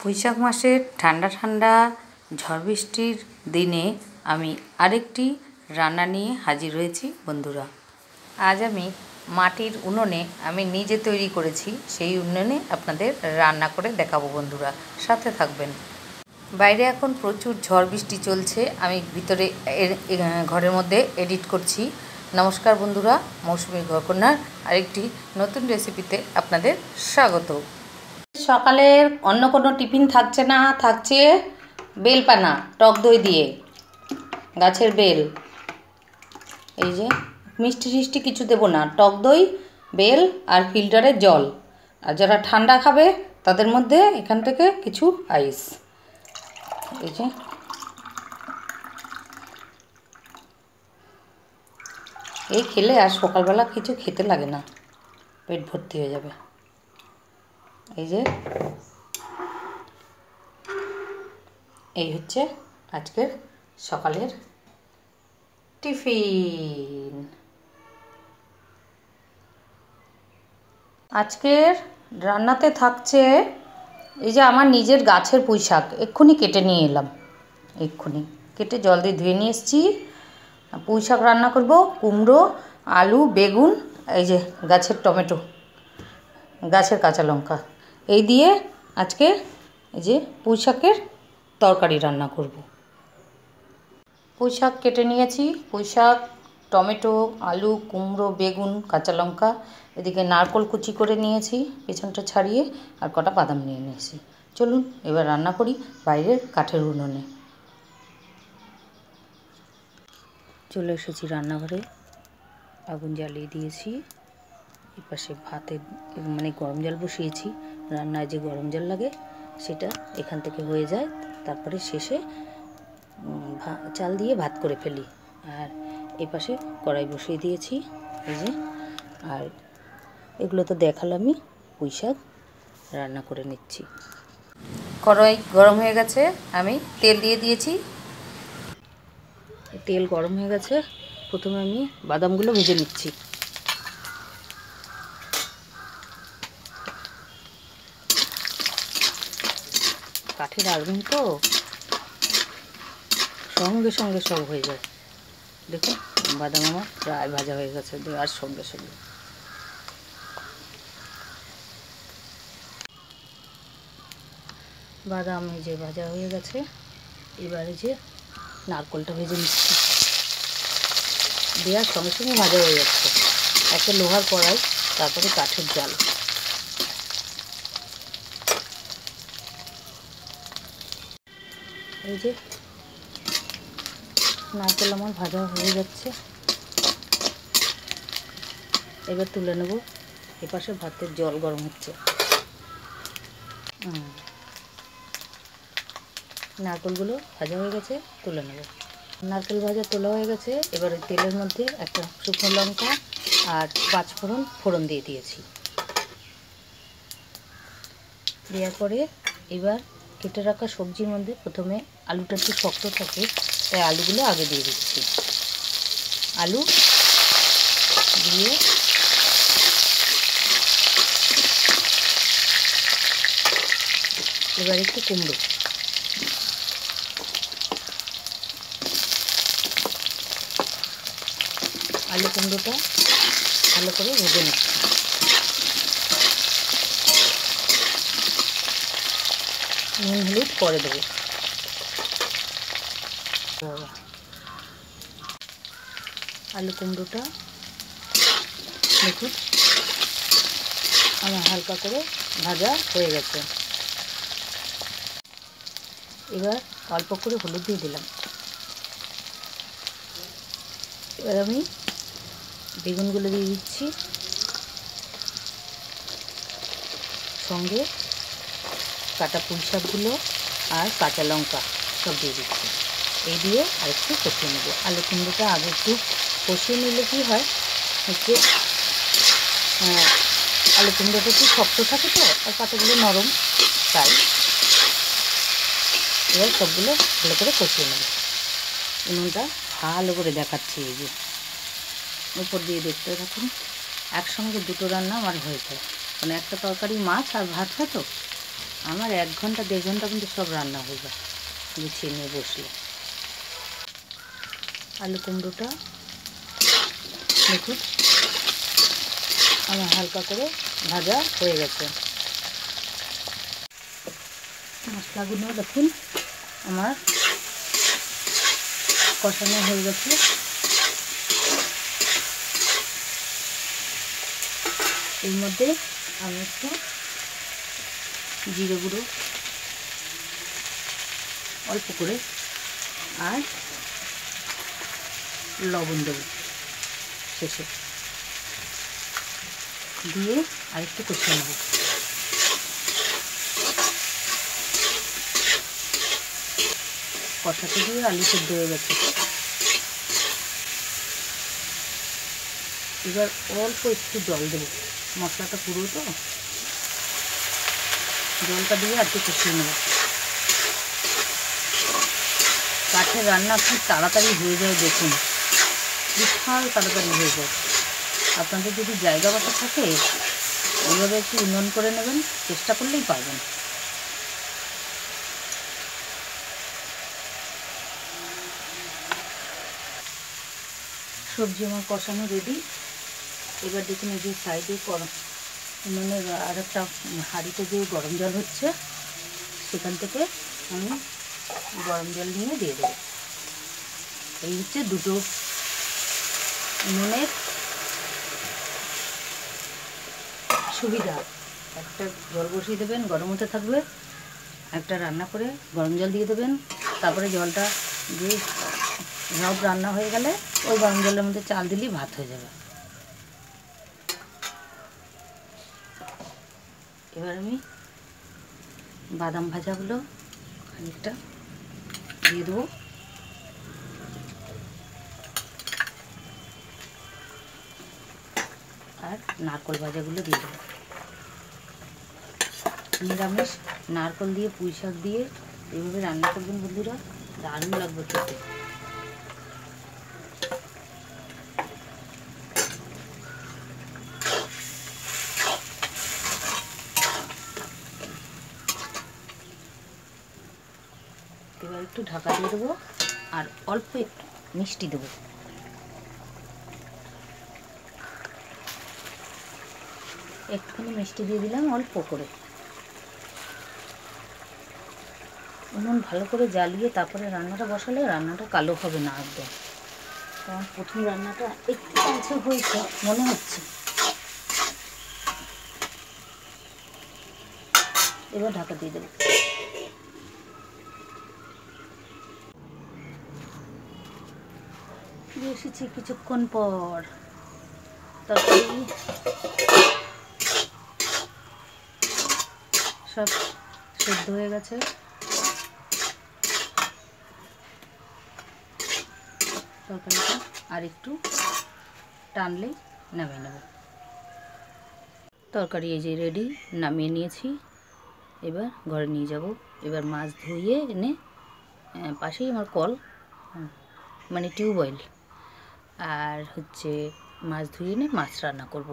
বৈশাখ মাসের ঠান্ডা ঠান্ডা ঝড় বৃষ্টির দিনে আমি আরেকটি রান্না নিয়ে হাজির হয়েছি বন্ধুরা। আজ আমি মাটির উনুনে আমি নিজে তৈরি করেছি, সেই উনুনে আপনাদের রান্না করে দেখাবো বন্ধুরা, সাথে থাকবেন। বাইরে এখন প্রচুর ঝড় বৃষ্টি চলছে, আমি ভিতরে ঘরের মধ্যে এডিট করছি। নমস্কার বন্ধুরা, মৌসুমীর ঘরকন্যার আরেকটি নতুন রেসিপিতে আপনাদের স্বাগত। সকালের অন্য কোনো টিফিন থাকছে না, থাকছে বেলপানা টক দই দিয়ে, গাছের বেল। এই যে মিষ্টি টিষ্টি কিছু দেবো না, টক দই, বেল আর ফিল্টারের জল। আর যারা ঠান্ডা খাবে তাদের মধ্যে এখান থেকে কিছু আইস। এই যে এই খেলে আর সকালবেলা কিছু খেতে লাগে না, পেট ভর্তি হয়ে যাবে। এই যে এই হচ্ছে আজকের সকালের টিফিন। আজকের রান্নাতে থাকছে এই যে আমার নিজের গাছের পুঁই শাক, এক্ষুনি কেটে নিয়ে এলাম, এক্ষুনি কেটে জল দিয়ে ধুয়ে নিয়ে এসেছি। পুঁই শাক রান্না করব, কুমড়ো, আলু, বেগুন, এই যে গাছের টমেটো, গাছের কাঁচা লঙ্কা, এই দিয়ে আজকে এই যে পুঁই শাকের তরকারি রান্না করব। পুঁই শাক কেটে নিয়েছি, পুঁই শাক, টমেটো, আলু, কুমড়ো, বেগুন, কাঁচা লঙ্কা, এদিকে নারকেল কুচি করে নিয়েছি পেছনটা ছাড়িয়ে, আর কটা বাদাম নিয়ে নিয়েছি। চলুন এবার রান্না করি বাইরের কাঠের উনুনে। চলে এসেছি রান্নাঘরে, আগুন জ্বালিয়ে দিয়েছি। এপাশে ভাতের মানে গরম জল বসিয়েছি, রান্নায় যে গরম জল লাগে সেটা এখান থেকে হয়ে যায়, তারপরে শেষে চাল দিয়ে ভাত করে ফেলি। আর এপাশে কড়াই বসিয়ে দিয়েছি, এই যে। আর এগুলো তো দেখালামই, পুঁই শাক রান্না করে নিচ্ছি। কড়াই গরম হয়ে গেছে, আমি তেল দিয়ে দিয়েছি। তেল গরম হয়ে গেছে, প্রথমে আমি বাদামগুলো ভেজে নিচ্ছি। কাঠের আগুন তো সঙ্গে সঙ্গে সব হয়ে যায়। দেখুন বাদাম আমার প্রায় ভাজা হয়ে গেছে, আর সঙ্গে সঙ্গে বাদাম এই যে ভাজা হয়ে গেছে। এবারে যে নারকেলটা ভেজে নিচ্ছি, দেওয়ার সঙ্গে সঙ্গে ভাজা হয়ে যাচ্ছে। একটা লোহার কড়াই, তারপরে কাঠের জাল। এই যে নারকেল আমার ভাজা হয়ে যাচ্ছে, এবার তুলে নেব। এপাশে ভাতের জল গরম হচ্ছে। নারকেলগুলো ভাজা হয়ে গেছে, তুলে নেব। নারকেল ভাজা তোলা হয়ে গেছে, এবার ওই তেলের মধ্যে একটা শুকনো লঙ্কা আর 5 ফোড়ন দিয়ে দিয়েছি। দেওয়ার পরে এবার কেটে রাখা সবজির মধ্যে প্রথমে আলুটা একটু শক্ত থাকে, তাই আলুগুলো আগে দিয়ে দিচ্ছি। আলু দিয়ে এবার একটু কুমড়ো, আলু কুমড়োটা ভালো করে ভেজে নিচ্ছি। নুন হলুদ পরে দেবো। আলু কুমড়োটা দেখুন আমার হালকা করে ভাজা হয়ে গেছে। এবার অল্প করে হলুদ দিয়ে দিলাম। এবার আমি বেগুনগুলো দিয়ে দিচ্ছি, সঙ্গে কাটা পুঁই শাকগুলো আর কাঁচা লঙ্কা সব দিয়ে দিচ্ছি। এই দিয়ে আরেকটু কষিয়ে নেব। আলু কুমড়োটা আগে একটু কষিয়ে নিলে কী হয় হচ্ছে আলু কুমড়োটা একটু শক্ত থাকে তো, আর পাতাগুলো নরম, তাই এবার সবগুলো ভালো করে কষিয়ে নেব। উনুনটা ভালো করে দেখাচ্ছি, এই যে উপর দিয়ে দেখতে থাকুন। একসঙ্গে দুটো রান্না আমার হয়ে যায়, মানে একটা তরকারি মাছ আর ভাত হয় তো, আমার 1 ঘন্টা 1.5 ঘন্টা কিন্তু সব রান্না হয়ে যায় গুছিয়ে নিয়ে বসলে। আলু কুমড়োটা দেখুন আমার হালকা করে ভাজা হয়ে গেছে। মশলাগুলো দেখুন আমার কষানো হয়ে গেছে। এর মধ্যে আমি একটু জিরে গুঁড়ো অল্প করে আর লবণ দেব শেষে, দিয়ে আরেকটু কষিয়ে নেব। কষাতে দিয়ে আলু সেদ্ধ হয়ে গেছে। এবার অল্প একটু জল দেবো, মশলাটা পুরো তো, জলটা দিয়ে আর একটু কষিয়ে নেব। কাঠের রান্না খুব তাড়াতাড়ি হয়ে যায়, দেখুন বিশাল তাড়াতাড়ি হয়ে যায়। আপনাদের যদি জায়গা বাটা থাকে এইভাবে একটু উন্নয়ন করে নেবেন, চেষ্টা করলেই পারবেন। সবজি আমার কষানো রেডি। এবার দেখুন এই যে সাইডে উনুনের আর একটা হাঁড়িতে যে গরম জল হচ্ছে, সেখান থেকে আমি গরম জল নিয়ে দিয়ে দেবো। এই হচ্ছে দুটো উনুনের সুবিধা। একটা জল বসিয়ে দেবেন, গরম হতে থাকবে, একটা রান্না করে গরম জল দিয়ে দেবেন, তারপরে জলটা দিয়ে সব রান্না হয়ে গেলে ওই গরম জলের মধ্যে চাল দিলেই ভাত হয়ে যাবে। এবার আমি বাদাম ভাজাগুলো খানিকটা দিয়ে দেবো, আর নারকেল ভাজাগুলো দিয়ে দেবো। নিরামিষ নারকেল দিয়ে পুঁই শাক দিয়ে এইভাবে রান্না করবেন বন্ধুরা, দারুণ লাগবে খেতে। এবার একটু ঢাকা দিয়ে দেবো আর অল্প একটু মিষ্টি দেবো। একটুখানি মিষ্টি দিয়ে দিলাম অল্প করে। উনুন ভালো করে জ্বালিয়ে তারপরে রান্নাটা বসালে রান্নাটা কালো হবে না একদম। কারণ প্রথম রান্নাটা একটু কাঁচা হয়েছে মনে হচ্ছে। এবার ঢাকা দিয়ে দেবো। এসেছি কিছুক্ষণ পর, তরকারি সব সেদ্ধ হয়ে গেছে। তরকারিটা আর একটু টানলেই নামিয়ে নেব। তরকারি এই যে রেডি, নামিয়ে নিয়েছি। এবার ঘরে নিয়ে যাব। এবার মাছ ধুয়ে এনে, পাশেই আমার কল, মানে টিউবওয়েল, আর হচ্ছে মাছ ধুয়ে এনে মাছ রান্না করব।